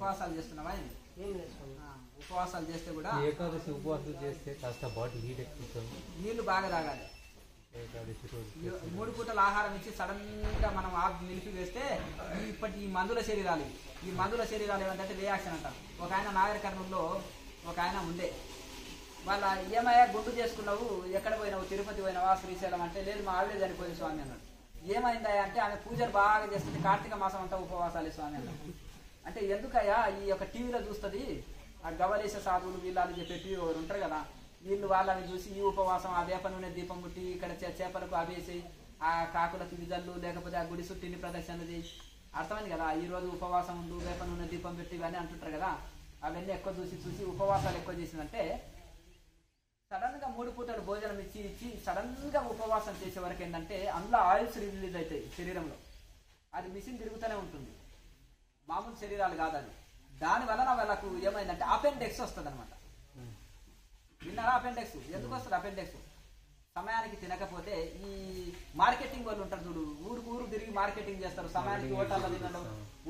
ఉపవాసాలు చేస్తున్నావా? ఉపవాసాలు చేస్తే కూడా ఏకాదశి ఉపవాసం చేస్తే కాస్త బాడీ హీట్ ఎక్కుతుంది. నీళ్లు బాగా తాగాలి. 3 పూటల ఆహారం ఇచ్చి సడన్ గా మనం నిలిపి వేస్తే ఈ మందుల శరీరాలు ఏమంటే రియాక్షన్ అంటారు. ఒక ఆయన నాగర్ కర్నూలులో ఒక ఆయన ఉండే, వాళ్ళ ఏమయ్యా గుండు చేసుకున్నావు, ఎక్కడ పోయినావు, తిరుపతి పోయినావా, శ్రీశైలం అంటే లేదు మా ఆవిడే చనిపోయింది స్వామి అన్నాడు. ఏమైందా అంటే ఆమె పూజలు బాగా చేస్తుంది, కార్తీక మాసం అంతా ఉపవాసాలు స్వామి అన్నాడు. అంటే ఎందుకయ్యా ఈ యొక్క టీవీలో చూస్తుంది ఆ గవలేశ సాధువులు వీళ్ళని చెప్పి ఉంటారు కదా, వీళ్ళు వాళ్ళని చూసి ఈ ఉపవాసం ఆ వేప నూనె దీపం ముట్టి ఇక్కడ చేపలకు అవేసి ఆ కాకులకు విజల్లు లేకపోతే ఆ గుడి చుట్టిని ప్రదర్శనది అర్థమైంది కదా. ఈ రోజు ఉపవాసం ఉండు వేప నూనె దీపం పెట్టి ఇవన్నీ అంటుంటారు కదా, అవన్నీ ఎక్కువ చూసి ఉపవాసాలు ఎక్కువ చేసిందంటే సడన్ గా 3 పూటలు భోజనం ఇచ్చి సడన్ గా ఉపవాసం చేసే వరకు ఏంటంటే అందులో ఆయిల్స్ రిలీజ్ అవుతాయి శరీరంలో. అది మిషన్ తిరుగుతూనే ఉంటుంది, మామూలు శరీరాలు కాదు అది. దాని వలన వాళ్ళకు ఏమైందంటే అపెండెక్స్ వస్తుంది అనమాట. విన్నారా అపెండెక్స్? ఎందుకు వస్తుంది అపెండెక్స్? సమయానికి తినకపోతే ఈ మార్కెటింగ్ వాళ్ళు ఉంటారు చూడు, ఊరు తిరిగి మార్కెటింగ్ చేస్తారు. సమయానికి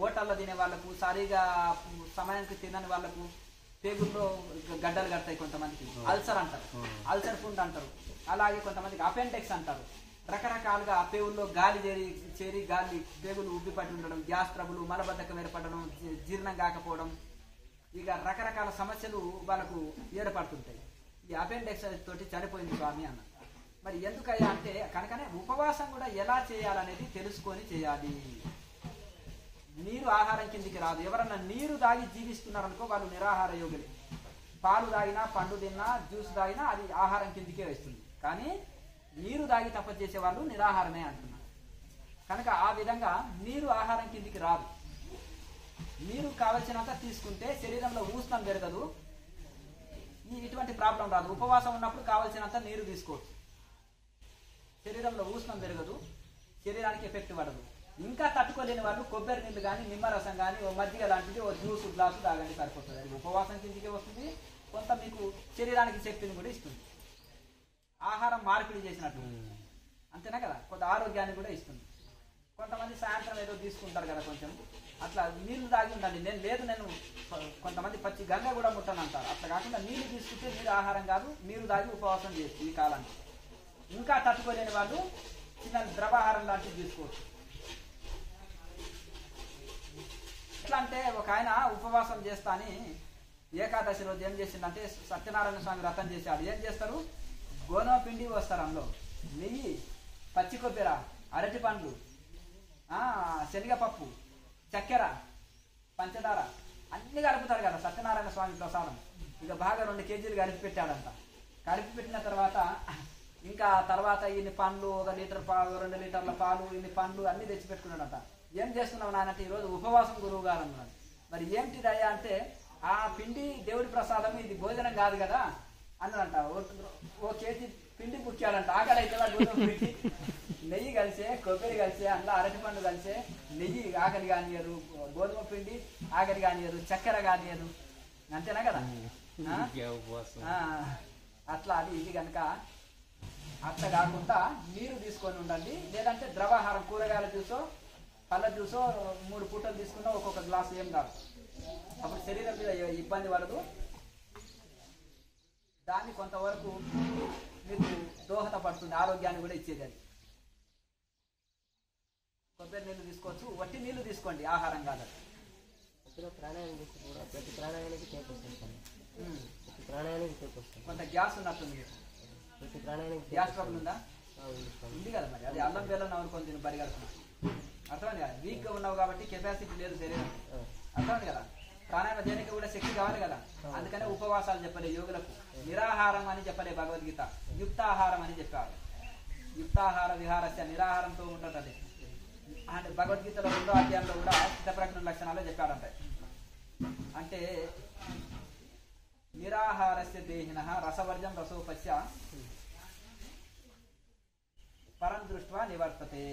ఓటల్లో తినే వాళ్ళకు, సరిగా సమయానికి తినని వాళ్ళకు పేగుల్లో గడ్డలు కడతాయి, కొంతమందికి అల్సర్ అంటారు, అల్సర్ పుండ్ అంటారు. అలాగే కొంతమందికి అపెండెక్స్ అంటారు. రకరకాలుగా పేగుల్లో గాలి చేరి గాలి పేగులు ఉబ్బి పట్టి ఉండడం, గ్యాస్ ట్రబుల్, మలబద్ధకం ఏర్పడడం, జీర్ణం కాకపోవడం, ఇక రకరకాల సమస్యలు వాళ్ళకు ఏర్పడుతుంటాయి. ఈ అపెండెక్స్ తోటి చనిపోయింది స్వామి అన్న. మరి ఎందుకయ్యా అంటే కనుకనే ఉపవాసం కూడా ఎలా చేయాలనేది తెలుసుకొని చేయాలి. నీరు ఆహారం కిందికి రాదు. ఎవరన్నా నీరు తాగి జీవిస్తున్నారనుకో వాళ్ళు నిరాహార యోగులే. పాలు తాగినా, పండు తిన్నా, జ్యూస్ తాగినా అది ఆహారం కిందికే వస్తుంది. కానీ నీరు తాగి తపస్సు చేసే వాళ్ళు నిరాహారమే అంటున్నారు. కనుక ఆ విధంగా నీరు ఆహారం కిందికి రాదు. నీరు కావలసినంత తీసుకుంటే శరీరంలో ఉష్ణం పెరగదు, ఇటువంటి ప్రాబ్లం రాదు. ఉపవాసం ఉన్నప్పుడు కావలసినంత నీరు తీసుకోవచ్చు, శరీరంలో ఉష్ణం పెరగదు, శరీరానికి ఎఫెక్ట్ పడదు. ఇంకా తట్టుకోలేని వాళ్ళు కొబ్బరి నీళ్ళు కానీ, నిమ్మరసం కానీ, ఓ మజ్జిగ లాంటిది ఓ జ్యూస్ గ్లాసు తాగండి సరిపోతుంది. అది ఉపవాసం కిందికే వస్తుంది, కొంత మీకు శరీరానికి శక్తిని కూడా ఇస్తుంది. ఆహారం మార్పిడి చేసినట్టు అంతేనా కదా, కొంత ఆరోగ్యాన్ని కూడా ఇస్తుంది. కొంతమంది సాయంత్రం ఏదో తీసుకుంటారు కదా కొంచెం, అట్లా నీళ్లు తాగి ఉండాలి. నేను కొంతమంది పచ్చి గంగ కూడా ముట్టను అంటారు. అట్లా కాకుండా నీళ్లు తీసుకుంటే నీరు ఆహారం కాదు, నీరు తాగి ఉపవాసం చేయొచ్చు ఈ కాలానికి. ఇంకా తట్టుకోలేని వాళ్ళు చిన్న ద్రవాహారం లాంటివి తీసుకోవచ్చు. ఎట్లా అంటే ఒక ఆయన ఉపవాసం చేస్తా అని ఏకాదశి రోజు ఏం చేసిందంటే సత్యనారాయణ స్వామి వ్రతం చేశాడు. ఏం చేస్తారు, గోధుమ పిండి వస్తారు, అందులో నెయ్యి, పచ్చి కొబ్బరి, అరటి పండ్లు, శనగపప్పు, చక్కెర, పంచదార అన్ని కలుపుతారు కదా సత్యనారాయణ స్వామి ప్రసాదం. ఇక బాగా 2 కేజీలు కలిపి పెట్టాడంట. కలిపి పెట్టిన తర్వాత ఇంకా తర్వాత ఇన్ని పండ్లు, 1 లీటర్ పాలు, 2 లీటర్ల పాలు, ఇన్ని పండ్లు అన్ని తెచ్చి పెట్టుకున్నాడంట. ఏం చేస్తున్నావు నానంటే ఈరోజు ఉపవాసం గురువు గారు అన్నాడు. మరి ఏంటిదయ్యా అంటే ఆ పిండి దేవుడి ప్రసాదం, ఇది భోజనం కాదు కదా అన్నాడంట. 1 కేజీ పిండి పుక్కాడంట. ఆకలి అయితే గోధుమ పిండి, నెయ్యి కలిసే, కొబ్బరి కలిసే, అందులో అరటిపండు కలిసే, నెయ్యి ఆకలి కానియరు, గోధుమ పిండి ఆకలి కానియరు, చక్కెర కానియరు, అంతేనా కదా. అట్లా అది ఇది కనుక అట్లా కాకుండా నీరు తీసుకొని ఉండండి. లేదంటే ద్రవాహారం, కూరగాయల జ్యూసో పళ్ళ జ్యూసో 3 పూటలు తీసుకున్నా ఒక్కొక్క గ్లాసు ఏం కాదు. అప్పుడు శరీరం మీద ఇబ్బంది పడదు. దాన్ని కొంతవరకు మీకు దోహదపడుతుంది, ఆరోగ్యాన్ని కూడా ఇచ్చేది. అది కొబ్బరి నీళ్ళు తీసుకోవచ్చు, వట్టి నీళ్లు తీసుకోండి, ఆహారం కాదు. కొంత గ్యాస్ ఉన్నట్టుంది, గ్యాస్ ట్రబుల్ ఉందా? ఉంది కదా, మరి అది అల్లం బెల్లం నవ్వుకొని తిని పరిగెడుతున్నా. అర్థమైంది కదా, వీక్ గా ఉన్నావు కాబట్టి కెపాసిటీ లేదు శరీరం. అర్థమైంది కదా, ప్రాణాయామ దేనికి కూడా శక్తి కావాలి కదా. అందుకనే ఉపవాసాలు చెప్పలే యోగులకు. నిరాహారం అని చెప్పలే భగవద్గీత, యుక్తాహారం అని చెప్పారు. యుక్తాహార విహారస్య, నిరాహారంతో ఉంటుంది. అది అంటే భగవద్గీతలో 2వ అధ్యాయంలో కూడా స్థితప్రజ్ఞ లక్షణాలు చెప్పాడంట. అంటే నిరాహారస్య దేహినః రసవర్జం రసోపస్య పరం దృష్ట్వా నివర్తతే.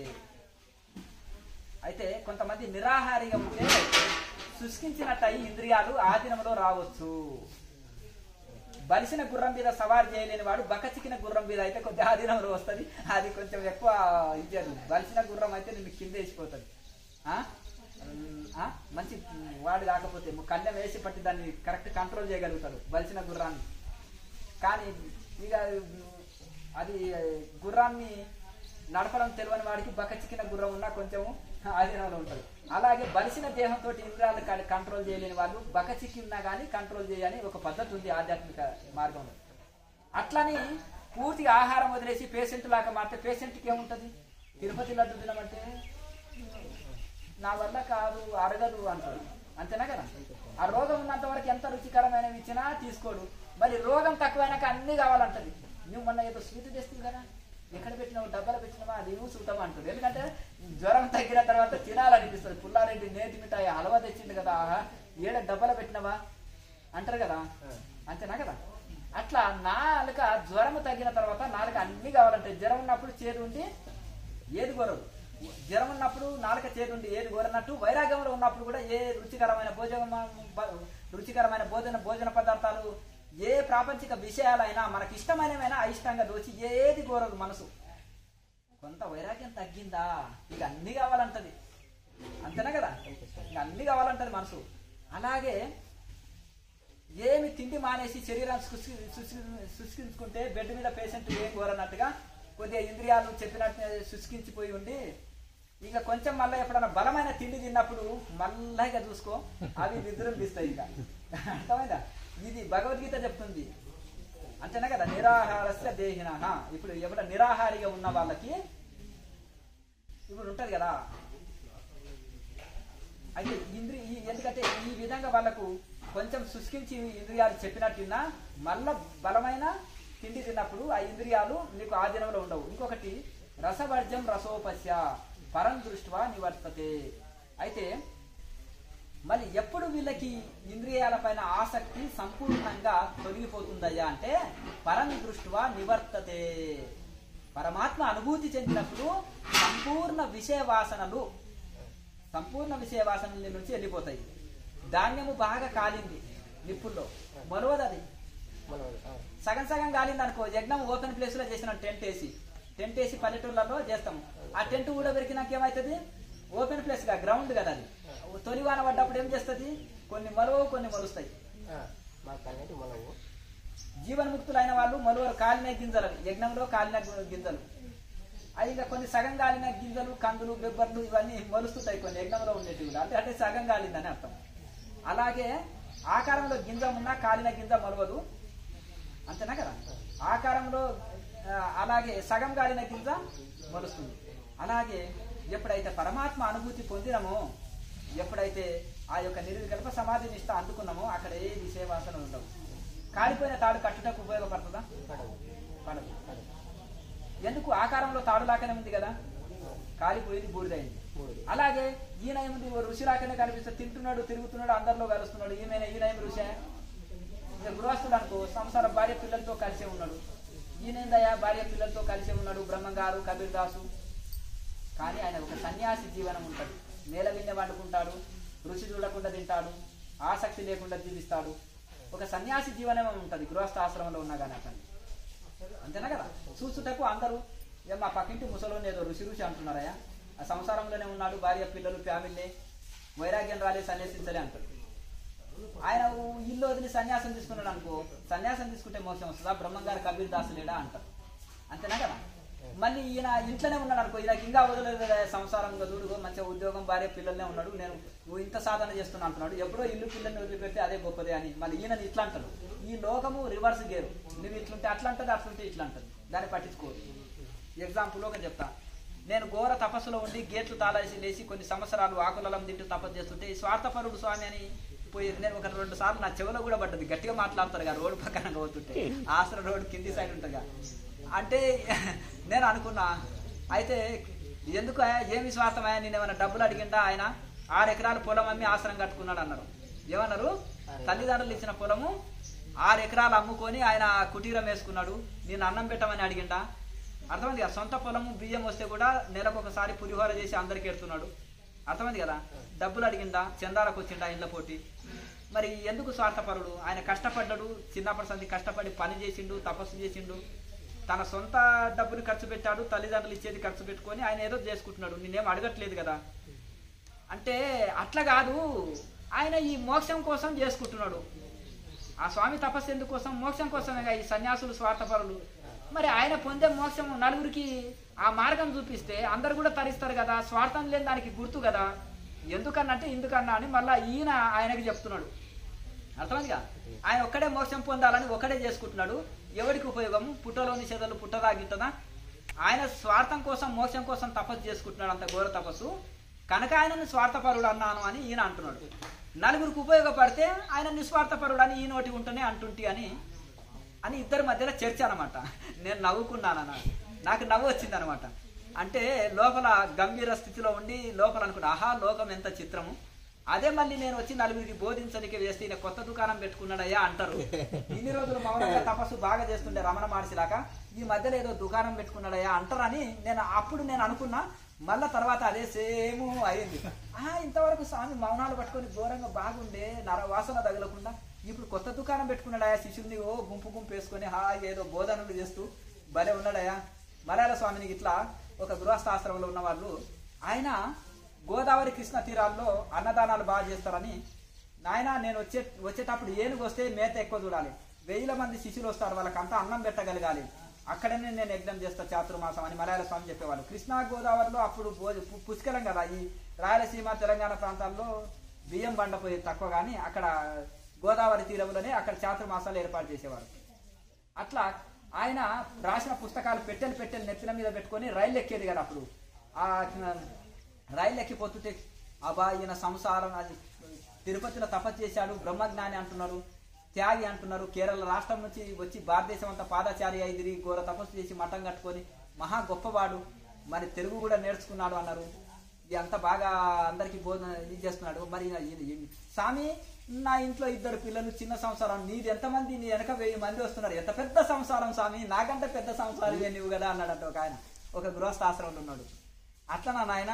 అయితే కొంతమంది నిరాహారిగా ఉంటే శుష్కించినట్టు ఇంద్రియాలు ఆధీనంలో రావచ్చు. బలిసిన గుర్రం మీద సవారు చేయలేని వాడు బకచికిన గుర్రం మీద అయితే కొంచెం ఆధీనంలో వస్తుంది. అది కొంచెం ఎక్కువ ఇచ్చారు. బలిసిన గుర్రం అయితే నిన్ను కింద వేసిపోతుంది. మంచి వాడు కాకపోతే కళ్ళెం వేసి పట్టి దాన్ని కరెక్ట్ కంట్రోల్ చేయగలుగుతాడు బలిసిన గుర్రాన్ని. కానీ ఇక అది గుర్రాన్ని నడపడం తెలియని వాడికి బక్కచిక్కిన గుర్రం ఉన్నా కొంచెం ఆధీనంలో ఉంటుంది. అలాగే బలిసిన దేహంతో ఇంద్రియాలు కంట్రోల్ చేయలేని వాళ్ళు బక్కచిక్కి ఉన్నా కానీ కంట్రోల్ చేయని ఒక పద్ధతి ఉంది ఆధ్యాత్మిక మార్గంలో. అట్లని పూర్తిగా ఆహారం వదిలేసి పేషెంట్ లాగా మారితే పేషెంట్కి ఏముంటుంది? తిరుపతి లడ్డు తినమంటే నా వల్ల కాదు అరగదు అంటాడు, అంతేనా కదా? ఆ రోగం ఉన్నంత వరకు ఎంత రుచికరమైనవి ఇచ్చినా తీసుకోడు. మరి రోగం తక్కువైనాక అన్ని కావాలంటది. నువ్వు మొన్న ఏదో స్వీట్ తెస్తుంది కదా, ఎక్కడ పెట్టినావు? డబ్బాలో పెట్టినావా? అది నువ్వు చూద్దామా అంటుంది. ఎందుకంటే జ్వరం తగ్గిన తర్వాత తినాలనిపిస్తుంది. పుల్లారెడ్డి నేతి మిఠాయి హల్వా తెచ్చింది కదా, ఏడ డబ్బాలో పెట్టినావా అంటారు కదా, అంతేనా కదా? అట్లా నాలుక జ్వరం తగ్గిన తర్వాత నాలుక అన్ని కావాలంటే జ్వరం ఉన్నప్పుడు చేదు ఉండి ఏది కోరదు, జ్వరం ఉన్నప్పుడు నాలుక చేదు ఉండి ఏది కోరనట్టు వైరాగ్యంలో ఉన్నప్పుడు కూడా ఏ రుచికరమైన భోజన పదార్థాలు ఏ ప్రాపంచిక విషయాలైనా మనకి ఇష్టమైనవైనా అయిష్టంగా దోచి ఏది కోరదు మనసు. కొంత వైరాగ్యం తగ్గిందా ఇక అన్ని కావాలంటది, అంతేనా కదా? ఇక అన్ని కావాలంటది మనసు. అలాగే ఏమి తిండి మానేసి శరీరాన్ని శుష్కించుకుంటే బెడ్ మీద పేషెంట్ ఏం కోరనట్టుగా కొద్దిగా ఇంద్రియాలు చెప్పినట్టు శుష్కించిపోయి ఉండి ఇక కొంచెం మళ్ళీ ఎప్పుడన్నా బలమైన తిండి తిన్నప్పుడు మళ్ళా ఇక చూసుకో అవి నిద్రలు తీస్తాయి. ఇక అర్థమైందా? ఇది భగవద్గీత చెప్తుంది, అంతేనా కదా? నిరాహారస్య దేహిన. ఇప్పుడు ఎప్పుడ నిరాహారిగా ఉన్న వాళ్ళకి ఇప్పుడు ఉంటది కదా, అయితే ఎందుకంటే ఈ విధంగా వాళ్ళకు కొంచెం శుష్కించి ఇంద్రియాలు చెప్పినట్టున్నా మళ్ళా బలమైన తిండి తిన్నప్పుడు ఆ ఇంద్రియాలు నీకు ఆధీనంలో ఉండవు. ఇంకొకటి రసవర్జం రసోపస్య పరం దృష్ట్వా నివర్తతే. అయితే మళ్ళీ ఎప్పుడు వీళ్ళకి ఇంద్రియాలపైన ఆసక్తి సంపూర్ణంగా తొలగిపోతుందయ్యా అంటే పరం దృష్ట్వా నివర్తతే. పరమాత్మ అనుభూతి చెందినప్పుడు సంపూర్ణ విషయ వాసనల నుంచి వెళ్ళిపోతాయి. ధాన్యము బాగా కాలింది నిప్పుల్లో మొలవదు, అది సగం సగం కాలింది అనుకో. యజ్ఞం ఓపెన్ ప్లేస్ లో చేసిన టెంట్ వేసి పల్లెటూర్లలో చేస్తాము. ఆ టెంట్ కూడా పెరిగినాక ఏమవుతుంది? ఓపెన్ ప్లేస్ గా గ్రౌండ్ కదా అది. తొలివాన పడ్డప్పుడు ఏం చేస్తుంది? కొన్ని మొలవు కొన్ని మొలుస్తాయి. జీవన్ముక్తులైన వాళ్ళు మొలవరు, కాలిన గింజలు యజ్ఞంలో కాలిన గింజలు. అది ఇంకా కొన్ని సగం కాలిన గింజలు కందులు బెబ్బర్లు ఇవన్నీ మొలుస్తుంటాయి కొన్ని యజ్ఞంలో ఉండేటివి. అంటే సగం కాలిందని అర్థం. అలాగే ఆకారంలో గింజ ఉన్నా కాలిన గింజ మొలవదు, అంతేనా కదా? ఆకారంలో అలాగే సగం కాలిన గింజ మొలుస్తుంది. అలాగే ఎప్పుడైతే పరమాత్మ అనుభూతి పొందినమో, ఎప్పుడైతే ఆ యొక్క నిర్వికల్ప సమాధి నిష్ట అందుకున్నామో అక్కడ ఏ విషయవాసన ఉండవు. కాలిపోయిన తాడు కట్టుటకు ఉపయోగపడుతుందా? పడదు. ఎందుకు? ఆకారంలో తాడు లాగానే ఉంది కదా, కాలిపోయింది, బూడిదైంది. అలాగే ఈయన ఏముంది? ఋషి లాగానే కనిపిస్తుంది, తింటున్నాడు, తిరుగుతున్నాడు, అందరిలో కలుస్తున్నాడు. ఈయన ఏం ఋషి? ఇక గృహస్థుడు అనుకో, సంసార భార్య పిల్లలతో కలిసే ఉన్నాడు. ఈయనేందయ్యా భార్య పిల్లలతో కలిసే ఉన్నాడు, బ్రహ్మంగారు కబీర్ దాసు. కానీ ఆయన ఒక సన్యాసి జీవనం ఉంటాడు. నేల విన్నె వండుకుంటాడు, రుచి చూడకుండా తింటాడు, ఆసక్తి లేకుండా జీవిస్తాడు. ఒక సన్యాసి జీవనం ఉంటుంది గృహస్థ ఆశ్రమంలో ఉన్నా కానీ అతను, అంతేనా కదా? చూసుటకు అందరూ మా పక్కింటి ముసలోని ఏదో ఋషి అంటున్నారయ్యా, ఆ సంసారంలోనే ఉన్నాడు, భార్య పిల్లలు ఫ్యామిలీ, వైరాగ్యం రాలే, సన్యాసించలే అంటాడు. ఆయన ఇల్లు వదిలి సన్యాసం తీసుకున్నాడు అనుకో, సన్యాసం తీసుకుంటే మోసం వస్తుందా? బ్రహ్మంగారు కబీర్ దాసు లేడా అంటారు, అంతేనా కదా? మళ్ళీ ఈయన ఇంట్లోనే ఉన్నాడు అనుకో, ఈయనకి ఇంకా వదలలేదు కదా సంసారంగా, చూడు మంచిగా ఉద్యోగం, భార్య పిల్లలనే ఉన్నాడు, నువ్వు ఇంత సాధన చేస్తున్నా అంటున్నాడు, ఎప్పుడో ఇల్లు పిల్లల్ని వదిలిపెడితే అదే గొప్పదే అని మళ్ళీ ఈయనని ఇట్లా అంటాడు. ఈ లోకము రివర్స్ గేరు, నువ్వు ఇట్లుంటే అట్లా అంటది, అట్లుంటే ఇట్లా అంటది, దాన్ని పట్టించుకోరు. ఎగ్జాంపుల్ ఒక చెప్తా. నేను ఘోర తపస్సులో ఉండి గేట్లు తాళేసి లేచి కొన్ని సంవత్సరాలు ఆకులలం తింటూ తపస్సు చేస్తుంటే ఈ స్వార్థపరుడు స్వామి అని పోయి నేను ఒక 2 సార్లు నా చెవిలో కూడా పడ్డది. గట్టిగా మాట్లాడతారు కదా రోడ్డు పక్కన పోతుంటే, ఆసర రోడ్డు కింది సైడ్ ఉంటుందిగా. అంటే నేను అనుకున్నా, అయితే ఎందుకు ఏమి స్వార్థమయ్యా, నేను ఏమైనా డబ్బులు అడిగిందా? ఆయన 6 ఎకరాల పొలం అమ్మి ఆశ్రమం కట్టుకున్నాడు అన్నారు. ఏమన్నారు? తల్లిదండ్రులు ఇచ్చిన పొలము 6 ఎకరాలు అమ్ముకొని ఆయన కుటీరం వేసుకున్నాడు, నేను అన్నం పెట్టమని అడిగిండా? అర్థమైంది కదా? సొంత పొలము బియ్యం వస్తే కూడా నెలకు ఒకసారి పులిహోర చేసి అందరికి ఎడుతున్నాడు. అర్థమైంది కదా? డబ్బులు అడిగిండా? చందాలకు వచ్చిండా ఇండ్ల పోటీ. మరి ఎందుకు స్వార్థపరుడు? ఆయన కష్టపడ్డాడు, చిన్నప్పటి సంది కష్టపడి పని చేసిండు, తపస్సు చేసిండు, తన సొంత డబ్బుని ఖర్చు పెట్టాడు, తల్లిదండ్రులు ఇచ్చేది ఖర్చు పెట్టుకొని ఆయన ఏదో చేసుకుంటున్నాడు. నేనేం అడగట్లేదు కదా. అంటే అట్లా కాదు, ఆయన ఈ మోక్షం కోసం చేసుకుంటున్నాడు. ఆ స్వామి తపస్సు ఎందుకోసం? మోక్షం కోసమేగా ఈ సన్యాసులు స్వార్థపరులు. మరి ఆయన పొందే మోక్షం నలుగురికి ఆ మార్గం చూపిస్తే అందరు కూడా తరిస్తారు కదా, స్వార్థం లేని దానికి గుర్తు కదా. ఎందుకన్నంటే ఇందుకన్నా అని మళ్ళీ ఈయన ఆయనకి చెప్తున్నాడు. అర్థమైందిగా? ఆయన ఒక్కడే మోక్షం పొందాలని ఒక్కడే చేసుకుంటున్నాడు. ఎవరికి ఉపయోగం? పుట్టలోని చెదలు పుట్టదా గిట్టదా? ఆయన స్వార్థం కోసం మోక్షం కోసం తపస్సు చేసుకుంటున్నాడు, అంత ఘోర తపస్సు. కనుక ఆయనని స్వార్థపరుడు అన్నాను అని ఈయన అంటున్నాడు. నలుగురికి ఉపయోగపడితే ఆయన నిస్వార్థపరుడు అని ఈ నోటి ఉంటేనే అంటుంటి అని ఇద్దరి మధ్యలో చర్చ అనమాట. నేను నవ్వుకున్నాను అన్నాడు. నాకు నవ్వు వచ్చింది అనమాట. అంటే లోపల గంభీర స్థితిలో ఉండి లోపల అనుకున్నా, ఆహా లోకం ఎంత చిత్రము. అదే మళ్ళీ నేను వచ్చి నలుగురికి బోధించడానికి వేస్తే ఈయన కొత్త దుకాణం పెట్టుకున్నాడయ్యా అంటారు. ఇన్ని రోజులు మౌనంగా తపస్సు బాగా చేస్తుండే రమణ మహర్షిలాగా ఈ మధ్యలో ఏదో దుకాణం పెట్టుకున్నాడయ్యా అంటారని అప్పుడు నేను అనుకున్నా. మళ్ళా తర్వాత అదే సేమ్ అయింది. ఇంతవరకు స్వామి మౌనాలు పట్టుకొని ఘోరంగా బాగుండే, నరవాసన తగలకుండా ఇప్పుడు కొత్త దుకాణం పెట్టుకున్నాడయా, శిష్యుల్ని గుంపు గుంపు వేసుకొని ఏదో బోధనలు చేస్తూ భలే ఉన్నాడయా. మలయాళ స్వామిని ఇట్లా ఒక గృహస్థాశ్రమంలో ఉన్న వాళ్ళు ఆయన గోదావరి కృష్ణ తీరాల్లో అన్నదానాలు బాగా చేస్తారని, నాయన నేను వచ్చేటప్పుడు ఏనుగు వస్తే మేత ఎక్కువ చూడాలి, 1000 మంది శిష్యులు వస్తారు, వాళ్ళకంతా అన్నం పెట్టగలగాలి, అక్కడనే నేను యజ్ఞం చేస్తా చాతుర్మాసం అని మలయాళ స్వామి చెప్పేవాళ్ళు. కృష్ణా గోదావరిలో అప్పుడు పుష్కలం కదా, ఈ రాయలసీమ తెలంగాణ ప్రాంతాల్లో బియ్యం బండపోయేది తక్కువ, కానీ అక్కడ గోదావరి తీరంలోనే అక్కడ చాతుర్మాసాలు ఏర్పాటు చేసేవారు. అట్లా ఆయన రాసిన పుస్తకాలు పెట్టెలు నెత్తిన మీద పెట్టుకొని రైలు ఎక్కేది కదా. అప్పుడు ఆ రైలు ఎక్కిపోతుంటే అబ్బా ఈయన సంసారం, అది తిరుపతిలో తపస్సు చేశాడు, బ్రహ్మజ్ఞాని అంటున్నారు, త్యాగి అంటున్నారు, కేరళ రాష్ట్రం నుంచి వచ్చి భారతదేశం అంతా పాదచారి అయింది, ఘోర తపస్సు చేసి మఠం కట్టుకొని మహా గొప్పవాడు, మరి తెలుగు కూడా నేర్చుకున్నాడు అన్నారు. ఇది అంత బాగా అందరికీ బోధన ఇది చేస్తున్నాడు. మరి స్వామి నా ఇంట్లో 2 పిల్లలు, చిన్న సంసారం, నీది ఎంతమంది? నీ వెనక 1000 మంది వస్తున్నారు, ఎంత పెద్ద సంసారం స్వామి, నాకంటే పెద్ద సంసారమే నువ్వు కదా అన్నాడంట ఒక ఆయన. ఒక గృహస్థాశ్రమంలో ఉన్నాడు. అట్లా నా నాయన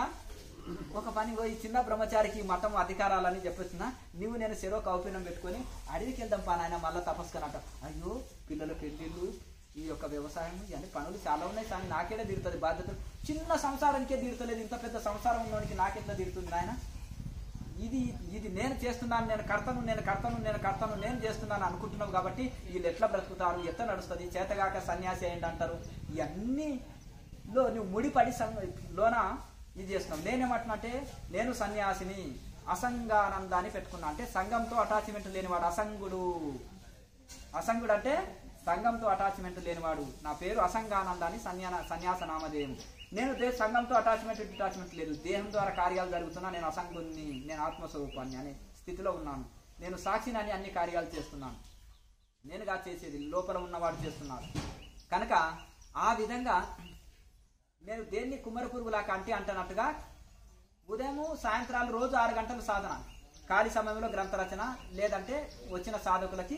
ఒక పని పోయి చిన్న బ్రహ్మచారికి మఠం అధికారాలని చెప్పొచ్చున్నా, నువ్వు నేను చెరో కౌపీనం పెట్టుకొని అడవికి వెళ్దాం పా నాయన, మళ్ళీ తపస్కనట. అయ్యో పిల్లల పెళ్లిళ్ళు, ఈ యొక్క వ్యవసాయం, ఇవన్నీ పనులు చాలా ఉన్నాయి స్వామి, నాకేడే తీరుతుంది బాధ్యతలు, చిన్న సంసారానికే తీరుతలేదు, ఇంత పెద్ద సంసారం ఉన్నవానికి నాకెట్లా తీరుతుంది నాయన? ఇది నేను చేస్తున్నాను, నేను చేస్తున్నాను అనుకుంటున్నావు కాబట్టి వీళ్ళు ఎట్లా బ్రతుకుతారు, ఎట్లా నడుస్తుంది, చేతగాక సన్యాసి అయ్యండి అంటారు. ఇవన్నీలో నువ్వు ముడిపడి లోన ఇది చేస్తున్నావు. నేనేమంటున్నా, నేను సన్యాసిని, అసంగానందాన్ని పెట్టుకున్నా. అంటే సంఘంతో అటాచ్మెంట్ లేనివాడు అసంగుడు. అసంగుడు అంటే సంఘంతో అటాచ్మెంట్ లేనివాడు. నా పేరు అసంగానందాన్ని, సన్యాస నామధేయం. నేను సంఘంతో అటాచ్మెంట్ లేదు, దేహం ద్వారా కార్యాలు జరుగుతున్నా, నేను అసంగుణ్ణి, నేను ఆత్మస్వరూపాన్ని అనే స్థితిలో ఉన్నాను. నేను సాక్షిని అని అన్ని కార్యాలు చేస్తున్నాను, నేనుగా చేసేది లోపల ఉన్నవాడు చేస్తున్నాడు. కనుక ఆ విధంగా నేను దేన్ని కుమ్మరి పురుగులాక అంటున్నట్టుగా ఉదయం సాయంత్రాలు రోజు 6 గంటలు సాధన, ఖాళీ సమయంలో గ్రంథ రచన, లేదంటే వచ్చిన సాధకులకి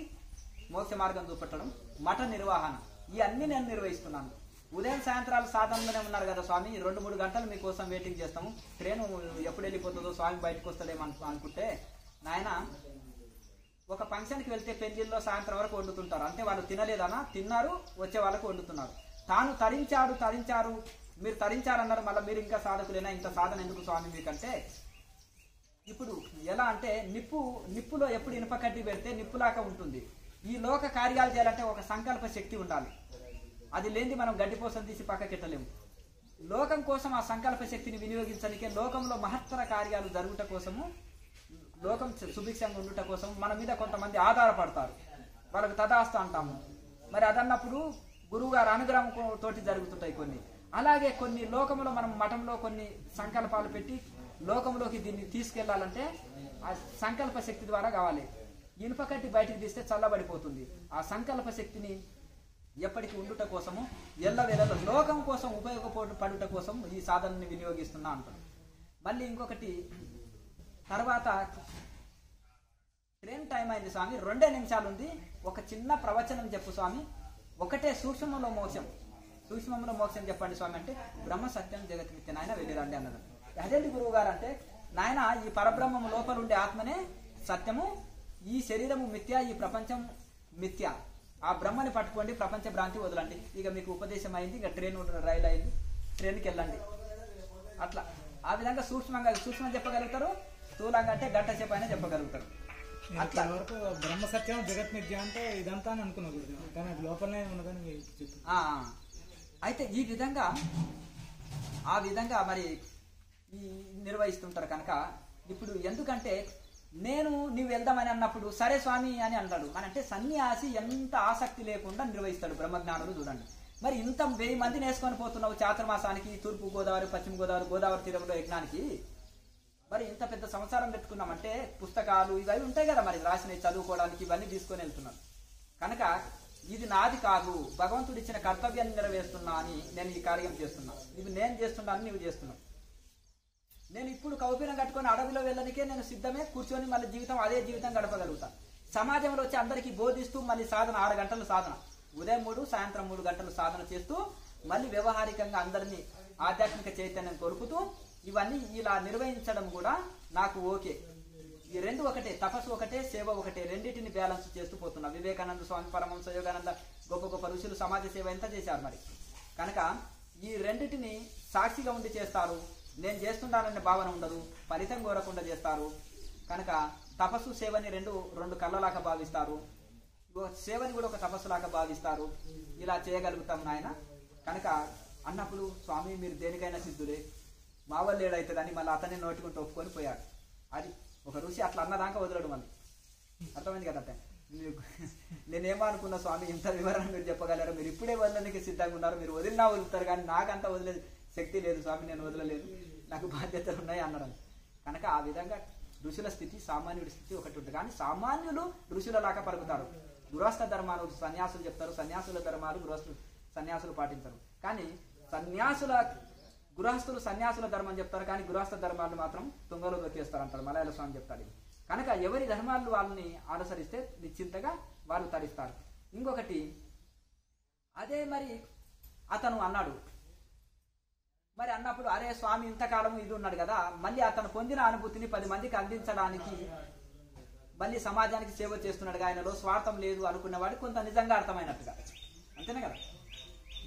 మోక్ష మార్గం చూపెట్టడం, మఠ నిర్వహణ, ఇవన్నీ నేను నిర్వహిస్తున్నాను. ఉదయం సాయంత్రాలు సాధనలోనే ఉన్నారు కదా స్వామి, 2-3 గంటలు మీకోసం వెయిటింగ్ చేస్తాము, ట్రైన్ ఎప్పుడు వెళ్ళిపోతుందో స్వామి బయటకు వస్తలేమో అనుకుంటే, నాయన ఒక ఫంక్షన్కి వెళ్తే పెళ్లిల్లో సాయంత్రం వరకు వండుతుంటారు, అంటే వాళ్ళు తినలేదనా, తిన్నారు, వచ్చే వాళ్ళకు వండుతున్నారు. తాను తరించారు, మీరు తరించారన్నారు, మళ్ళీ మీరు ఇంకా సాధకులేనా, ఇంత సాధన ఎందుకు స్వామి మీకంటే, ఇప్పుడు ఎలా అంటే నిప్పులో ఎప్పుడు ఇనుప కడ్డి పెడితే నిప్పులాగా ఉంటుంది. ఈ లోక కార్యాలు చేయాలంటే ఒక సంకల్ప శక్తి ఉండాలి, అది లేనిది మనం గడ్డిపోసం తీసి పక్కకెట్టలేము. లోకం కోసం ఆ సంకల్ప శక్తిని వినియోగించడానికే లోకంలో మహత్తర కార్యాలు జరుగుట కోసము, లోకం సుభిక్షంగా ఉండుట కోసం మన మీద కొంతమంది ఆధారపడతారు, వాళ్ళకు తదాస్తు అంటాము. మరి అదన్నప్పుడు గురువు గారు అనుగ్రహం తోటి జరుగుతుంటాయి కొన్ని. అలాగే కొన్ని లోకంలో మనం మఠంలో కొన్ని సంకల్పాలు పెట్టి లోకంలోకి దీన్ని తీసుకెళ్లాలంటే ఆ సంకల్ప శక్తి ద్వారా కావాలి. ఇనుప కట్టి బయటికి తీస్తే చల్లబడిపోతుంది. ఆ సంకల్ప శక్తిని ఎప్పటికీ ఉండుట కోసము, ఎల్లవేళలో లోకం కోసం ఉపయోగపడుట కోసం ఈ సాధనని వినియోగిస్తున్నా అంటారు. మళ్ళీ ఇంకొకటి, తర్వాత ట్రైన్ టైం అయింది స్వామి, 2 నిమిషాలు ఉంది, ఒక చిన్న ప్రవచనం చెప్పు స్వామి, ఒకటే సూక్ష్మంలో మోక్షం చెప్పండి స్వామి అంటే, బ్రహ్మ సత్యం జగత్ మిథ్య నాయన వెళ్ళిరండి అన్నారు. అదేంటి గురువు గారు అంటే, నాయన ఈ పరబ్రహ్మము లోపల ఉండే ఆత్మనే సత్యము, ఈ శరీరము మిథ్య, ఈ ప్రపంచం మిథ్య, ఆ బ్రహ్మని పట్టుకోండి, ప్రపంచ భ్రాంతి వదలండి. ఇక మీకు ఉపదేశం అయింది, ఇక రైలు అయింది, ట్రైన్కి వెళ్ళండి. అట్లా ఆ విధంగా సూక్ష్మం చెప్పగలుగుతారు, స్థూలంగా అంటే గంట సేపు అయినా చెప్పగలుగుతారు. అట్లా వరకు బ్రహ్మ సత్యం జగత్ మిథ్య అంటే ఇదంతా అని అనుకున్నా గురుదేవ, కానీ అది లోపలనే ఉన్నదని మీరు చెప్పారు. అయితే ఈ విధంగా ఆ విధంగా మరి ఈ నిర్వహిస్తుంటారు కనుక ఇప్పుడు ఎందుకంటే నువ్వు వెళ్దామని అన్నప్పుడు సరే స్వామి అని అంటాడు. అంటే సన్యాసి ఎంత ఆసక్తి లేకుండా నిర్వహిస్తాడు బ్రహ్మజ్ఞానులు చూడండి. మరి ఇంత 1000 మందిని వేసుకొని పోతున్నావు చాతుర్మాసానికి, తూర్పు గోదావరి, పశ్చిమ గోదావరి, గోదావరి తీరంలో యజ్ఞానికి. మరి ఇంత పెద్ద సంసారం పెట్టుకున్నామంటే పుస్తకాలు ఇవి ఉంటాయి కదా మరి రాసినవి చదువుకోవడానికి, ఇవన్నీ తీసుకొని వెళ్తున్నాను కనుక ఇది నాది కాదు, భగవంతుడు ఇచ్చిన కర్తవ్యాన్ని నెరవేరుస్తున్నా అని నేను ఈ కార్యం చేస్తున్నా. ఇది నేను చేస్తున్నాను, నీవు చేస్తున్నావు. నేను ఇప్పుడు కౌపీనం కట్టుకొని అడవిలో వెళ్ళడానికే నేను సిద్ధమే, కూర్చొని మళ్ళీ జీవితం అదే జీవితం గడపగలుగుతాను. సమాజంలో వచ్చి అందరికీ బోధిస్తూ మళ్ళీ సాధన 6 గంటల సాధన, ఉదయం 3 సాయంత్రం 3 గంటలు సాధన చేస్తూ మళ్ళీ వ్యవహారికంగా అందరినీ ఆధ్యాత్మిక చైతన్యం కొలుపుతూ ఇవన్నీ ఇలా నిర్వహించడం కూడా నాకు ఓకే. ఈ రెండు ఒకటే, తపస్సు ఒకటే, సేవ ఒకటే, రెండింటిని బ్యాలెన్స్ చేస్తూ పోతున్నా. వివేకానంద స్వామి, పరమహంస యోగానంద, గొప్ప గొప్ప ఋషులు సమాజ సేవ ఎంత చేశారు మరి. కనుక ఈ రెండింటిని సాక్షిగా ఉండి చేస్తారు. నేను చేస్తున్నాననే భావన ఉండదు, ఫలితం కోరకుండా చేస్తారు. కనుక తపస్సు సేవని రెండు కళ్ళలాగా భావిస్తారు, సేవని కూడా ఒక తపస్సులాగా భావిస్తారు. ఇలా చేయగలుగుతాం నాయన. కనుక అన్నప్పుడు స్వామి మీరు దేనికైనా సిద్ధులే, మా వాళ్ళు ఏడవుతుందని మళ్ళీ అతన్ని నోటుకుంటూ ఒప్పుకొని పోయాడు. అది ఒక ఋషి అట్లా అన్నదాకా వదలడు మళ్ళీ. అర్థమైంది కదా. నేనేమో అనుకున్నా స్వామి ఇంత వివరణ మీరు చెప్పగలరు, మీరు ఇప్పుడే వదలడానికి సిద్ధంగా ఉన్నారు, మీరు వదిలినా వదులుతారు కానీ నాకంతా వదిలే శక్తి లేదు స్వామి, నేను వదలలేదు, నాకు బాధ్యతలు ఉన్నాయి అన్నాడు. కనుక ఆ విధంగా ఋషుల స్థితి సామాన్యుడి స్థితి ఒకటి ఉంటుంది. కానీ సామాన్యులు ఋషుల లాగా పలుకుతారు. గృహస్థ ధర్మాలు సన్యాసులు చెప్తారు, సన్యాసుల ధర్మాలు గృహస్థులు సన్యాసులు పాటించరు. కానీ గృహస్థులు సన్యాసుల ధర్మం చెప్తారు, కానీ గృహస్థ ధర్మాలు మాత్రం తుంగలో దొక్కేస్తారు అంటారు మలయాళ స్వామి చెప్తాడు. కనుక ఎవరి ధర్మాలు వాళ్ళని అనుసరిస్తే నిశ్చింతగా వాళ్ళు తరిస్తారు. ఇంకొకటి అదే మరి అతను అన్నాడు, మరి అన్నప్పుడు అరే స్వామి ఇంతకాలం ఇది ఉన్నాడు కదా, మళ్ళీ అతను పొందిన అనుభూతిని 10 మందికి అందించడానికి మళ్ళీ సమాజానికి సేవ చేస్తున్నాడు, ఆయనలో స్వార్థం లేదు అనుకున్నవాడు కొంత నిజంగా అర్థమైనట్టుగా. అంతేనే కదా.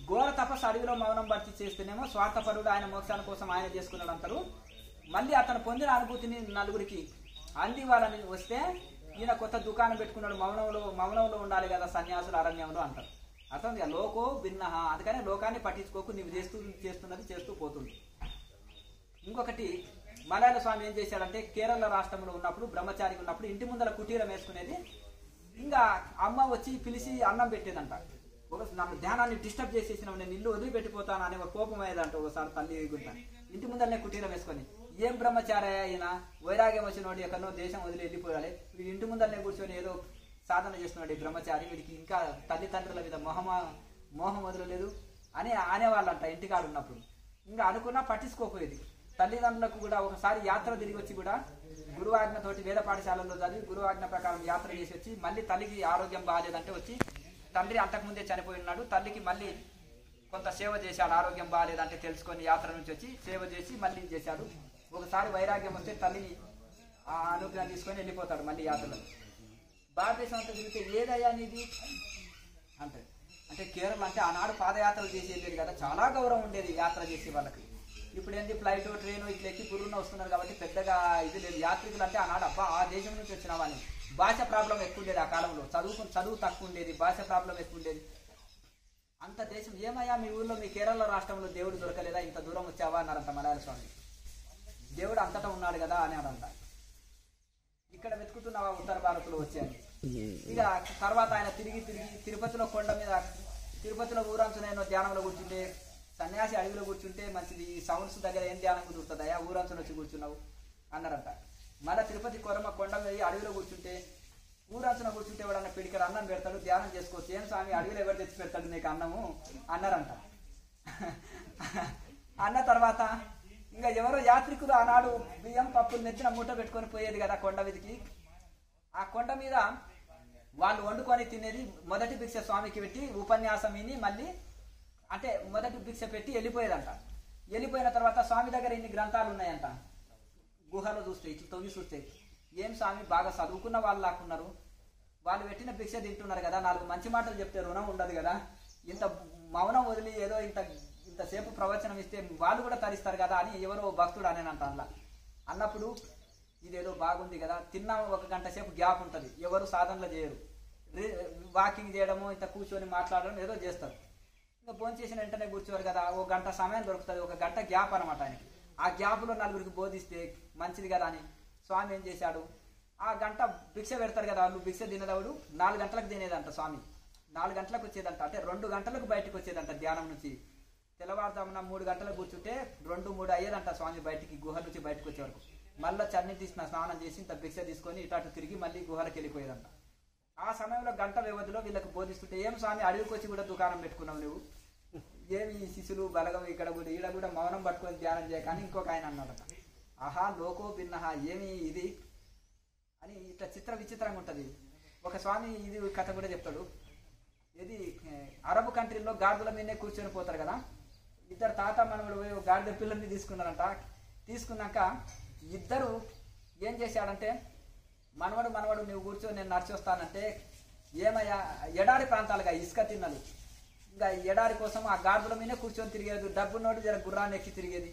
ఘోర తపస్సు అడవిలో మౌనం భర్తీ చేస్తేనేమో స్వార్థపరుడు, ఆయన మోక్షాల కోసం ఆయన చేసుకున్నాడు అంటారు. మళ్ళీ అతను పొందిన అనుభూతిని నలుగురికి అందివ్వాలని వస్తే ఈయన కొత్త దుకాణం పెట్టుకున్నాడు, మౌనంలో ఉండాలి కదా సన్యాసులు అరణ్యంలో అంటారు. అర్థం కదా. లోకో భిన్న, అందుకని లోకాన్ని పట్టించుకోకు, నువ్వు చేస్తున్నది చేస్తూ పోతుంది. ఇంకొకటి మలయాళ స్వామి ఏం చేశాడంటే కేరళ రాష్ట్రంలో ఉన్నప్పుడు, బ్రహ్మచారిగా ఉన్నప్పుడు ఇంటి ముందర కుటీరం వేసుకునేది. ఇంకా అమ్మ వచ్చి పిలిచి అన్నం పెట్టేదంట. నన్ను ధ్యానాన్ని డిస్టర్బ్ చేసేసినావు, నేను ఇల్లు వదిలిపెట్టిపోతాను అనే ఒక కోపం అయ్యేదంట ఒకసారి తల్లి గుంట. ఇంటి ముందరనే కుటీరం వేసుకొని ఏం బ్రహ్మచారి అయిన వైరాగ్యం వచ్చినోడు ఎక్కడో దేశం వదిలి వెళ్ళిపోయాలి, వీడి ఇంటి ముందరనే కూర్చొని ఏదో సాధన చేస్తున్నాడు ఈ బ్రహ్మచారి, వీడికి ఇంకా తల్లిదండ్రుల మీద మోహం వదలలేదు అని అనేవాళ్ళంట ఇంటికాడు ఉన్నప్పుడు. ఇంకా అనుకున్నా పట్టించుకోపోయేది. తల్లిదండ్రులకు కూడా ఒకసారి యాత్ర తిరిగి వచ్చి కూడా గురువాజ్ఞతోటి వేద పాఠశాలలో చదివి గురువాజ్ఞ ప్రకారం యాత్ర చేసి వచ్చి మళ్ళీ తల్లికి ఆరోగ్యం బాగాలేదంటే వచ్చి, తండ్రి అంతకుముందే చనిపోయి ఉన్నాడు, తల్లికి మళ్ళీ కొంత సేవ చేశాడు, ఆరోగ్యం బాగాలేదంటే తెలుసుకొని యాత్ర నుంచి వచ్చి సేవ చేసి మళ్ళీ చేశాడు. ఒకసారి వైరాగ్యం వస్తే తల్లిని ఆ అనుగ్రహం తీసుకొని వెళ్ళిపోతాడు మళ్ళీ యాత్రలో. భారతదేశం అంతా తిరిగితే ఏదయ్యా నీది అంటే కేరళ అంటే ఆనాడు పాదయాత్రలు చేసి వెళ్ళేది కదా, చాలా గౌరవం ఉండేది యాత్ర చేసే వాళ్ళకి. ఇప్పుడు ఏంటి ఫ్లైట్ ట్రైన్ ఇట్లా ఎక్కి గురువున వస్తున్నారు కాబట్టి పెద్దగా ఇది లేదు. యాత్రికులు అంటే ఆనాడు అబ్బా ఆ దేశం నుంచి వచ్చిన వాళ్ళని. భాష ప్రాబ్లం ఎక్కువ ఉండేది ఆ కాలంలో, చదువు తక్కువ ఉండేది, భాష ప్రాబ్లం ఎక్కువ ఉండేది. అంత దేశం ఏమయ్యా మీ ఊర్లో మీ కేరళ రాష్ట్రంలో దేవుడు దొరకలేదా, ఇంత దూరం వచ్చావా అన్నారంట మలయాళ స్వామి. దేవుడు అంతటా ఉన్నాడు కదా అన్నాడంట. ఇక్కడ వెతుకుతున్నావా ఉత్తర భారత్లో వచ్చాను. ఇక తర్వాత ఆయన తిరిగి తిరుపతిలో కొండ మీద, తిరుపతిలో ఊరంచున ధ్యానంలో కూర్చుంటే, సన్యాసి అడవిలో కూర్చుంటే మంచిది, ఈ సౌండ్స్ దగ్గర ఏం ధ్యానం కుదురుతుందయా, ఊరంచున వచ్చి కూర్చున్నావు అన్నారంట. మళ్ళీ తిరుపతి కొండ మీద అడవిలో కూర్చుంటే, ఊరంచున కూర్చుంటే ఎవడన్నా పిడికర అన్నం పెడతాడు, ధ్యానం చేసుకోవచ్చు. ఏం స్వామి అడవిలో ఎవరు తెచ్చి పెడతాడు నీకు అన్నము అన్నారంట. అన్న తర్వాత ఇంకా ఎవరో యాత్రికులు ఆనాడు బియ్యం పప్పులు నెచ్చిన మూట పెట్టుకొని పోయేది కదా కొండ మీదకి. ఆ కొండ మీద వాళ్ళు వండుకొని తినేది. మొదటి భిక్ష స్వామికి పెట్టి ఉపన్యాసం విని మళ్ళీ అంటే మొదటి భిక్ష పెట్టి వెళ్ళిపోయేదంట. వెళ్ళిపోయిన తర్వాత స్వామి దగ్గర ఇన్ని గ్రంథాలు ఉన్నాయంట. గుహలో చూస్తే ఇట్లా తొంగి చూస్తే ఏం స్వామి బాగా చదువుకున్న వాళ్ళు లాక్కున్నారు, వాళ్ళు పెట్టిన భిక్ష తింటున్నారు కదా, 4 మంచి మాటలు చెప్తే రుణం ఉండదు కదా, ఇంత మౌనం వదిలి ఏదో ఇంత ఇంతసేపు ప్రవచనం ఇస్తే వాళ్ళు కూడా తరిస్తారు కదా అని ఎవరో భక్తుడు అనేనంట అలా అన్నప్పుడు ఇదేదో బాగుంది కదా, తిన్నాము 1 గంట సేపు గ్యాప్ ఉంటుంది, ఎవరు సాధనలో చేయరు, వాకింగ్ చేయడము ఇంత కూర్చొని మాట్లాడడం ఏదో చేస్తారు. ఇంకా భోజనం చేసిన వెంటనే కూర్చోరు కదా, 1 గంట సమయం దొరుకుతుంది, 1 గంట గ్యాప్ అనమాట ఆయనకి. ఆ గ్యాప్లో నలుగురికి బోధిస్తే మంచిది కదా అని స్వామి ఏం చేశాడు, ఆ గంట భిక్ష పెడతారు కదా వాళ్ళు, భిక్ష తినేదవుడు 4 గంటలకు తినేదంట స్వామి, 4 గంటలకు వచ్చేదంట, అంటే 2 గంటలకు బయటకు వచ్చేదంట ధ్యానం నుంచి. తెల్లవారుజామున 3 గంటలకు కూర్చుంటే 2, 3 అయ్యేదంట స్వామి బయటికి, గుహ నుంచి బయటకు వచ్చే వరకు. మళ్ళీ చన్నీటి స్నానం చేసి ఇంత భిక్ష తీసుకొని ఇటు తిరిగి మళ్ళీ గుహలకు వెళ్ళిపోయేదంట. ఆ సమయంలో గంట వ్యవధిలో వీళ్ళకి బోధిస్తుంటే, ఏం స్వామి అడవికి వచ్చి కూడా దుకాణం పెట్టుకున్నావు నువ్వు, ఏమి శిశులు బలగం ఇక్కడ కూడా ఈడ కూడా మౌనం పట్టుకొని ధ్యానం చేయకని ఇంకొక ఆయన అన్నాడట. ఆహా లోకో భిన్నహ, ఏమి ఇది అని ఇట్లా చిత్ర విచిత్రంగా ఉంటుంది. ఒక స్వామి ఇది కథ కూడా చెప్తాడు. ఇది అరబ్ కంట్రీలో గాడిదల మీదనే కూర్చొని పోతారు కదా, 2 తాత మనవడు పోయి గాడిద పిల్లల్ని తీసుకున్నారంట. తీసుకున్నాక ఇద్దరు ఏం చేశాడంటే, మనవడు నువ్వు కూర్చొని నేను నడిచొస్తానంటే, ఏమయ్యా ఎడారి ప్రాంతాలుగా ఇసుక తిన్నది, ఇంకా ఎడారి కోసం ఆ గాడిదల మీదనే కూర్చొని తిరిగేది, డబ్బున్నోడు జర గుర్రాన్ని ఎక్కి తిరిగేది,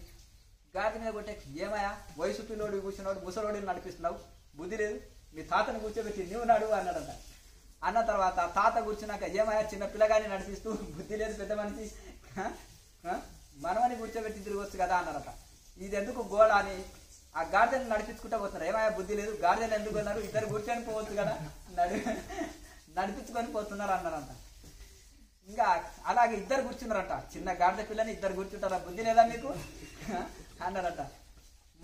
గాడిద మీద కొట్టే ఏమయ్యా వయసు పిల్లోడు కూర్చున్నాడు ముసలోడిని నడిపిస్తున్నావు, బుద్ధి లేదు, మీ తాతను కూర్చోబెట్టి నువ్వు నడువు అన్నాడంట. అన్న తర్వాత తాత కూర్చున్నాక ఏమయ్యా చిన్న పిల్లగాని నడిపిస్తూ, బుద్ధి లేదు పెద్ద మనిషి, మనవని కూర్చోబెట్టి తిరిగి వచ్చు కదా అన్నారట. ఇది ఎందుకు గోడ అని ఆ గార్డెన్ నడిపించుకుంటూ పోతున్నారు. ఏమయ్యా బుద్ధి లేదు, గార్డెన్ ఎందుకు అన్నారు, ఇద్దరు కూర్చొని పోవచ్చు కదా, నడిపించుకొని పోతున్నారు అన్నారంట. ఇంకా అలాగే ఇద్దరు కూర్చున్నారంట, చిన్న గాడిద పిల్లని 2 కూర్చుంటారా, బుద్ధి లేదా మీకు అన్నారంట.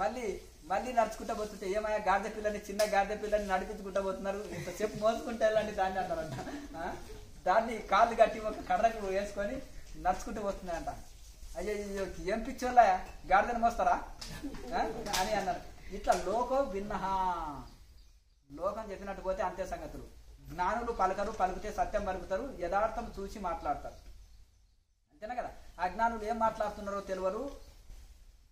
మళ్ళీ నడుచుకుంటూ పోతుంటే, ఏమయ్యా గాడిద పిల్లని చిన్న గాడిద పిల్లని నడిపించుకుంటూ పోతున్నారు, ఇంత చెప్పు మోసుకుంటే వెళ్ళండి దాన్ని అన్నారంట. దాన్ని కాళ్ళు కట్టి ఒక కర్రకు వేసుకొని నడుచుకుంటూ వస్తున్నాయంట. అయ్యో ఏం పిచ్చోళ్ళ గాడిదని మోస్తారా అని అన్నారు. ఇట్లా లోకో భిన్నహ, లోకం చెప్పినట్టు పోతే అంతే సంగతులు. జ్ఞానులు పలికితే సత్యం పలుకుతారు, యథార్థం చూసి మాట్లాడతారు, అంతేనా కదా. అజ్ఞానులు ఏం మాట్లాడుతున్నారో తెలియరు,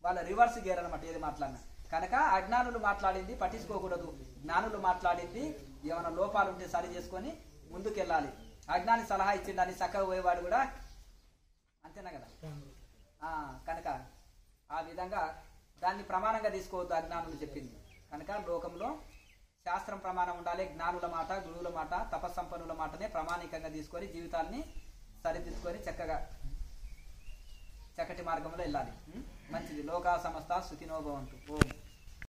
వాళ్ళ రివర్స్ గేర్ అనమాట ఏది మాట్లాడినా. కనుక అజ్ఞానులు మాట్లాడింది పట్టించుకోకూడదు, జ్ఞానులు మాట్లాడింది ఏమైనా లోపాలు ఉంటే సరి చేసుకొని ముందుకెళ్ళాలి. అజ్ఞాని సలహా ఇచ్చిండని చక్కగా పోయేవాడు కూడా అంతేనా కదా. కనుక ఆ విధంగా దాన్ని ప్రమాణంగా తీసుకోవద్దు అజ్ఞానులు చెప్పింది. కనుక లోకంలో శాస్త్రం ప్రమాణం ఉండాలి, జ్ఞానుల మాట గురువుల మాట తపస్సంపన్నుల మాటనే ప్రామాణికంగా తీసుకొని జీవితాన్ని సరిదిద్దుకొని చక్కటి మార్గంలో వెళ్ళాలి. మంచిది. లోకా సమస్త సుఖినో భవంతు. ఓం.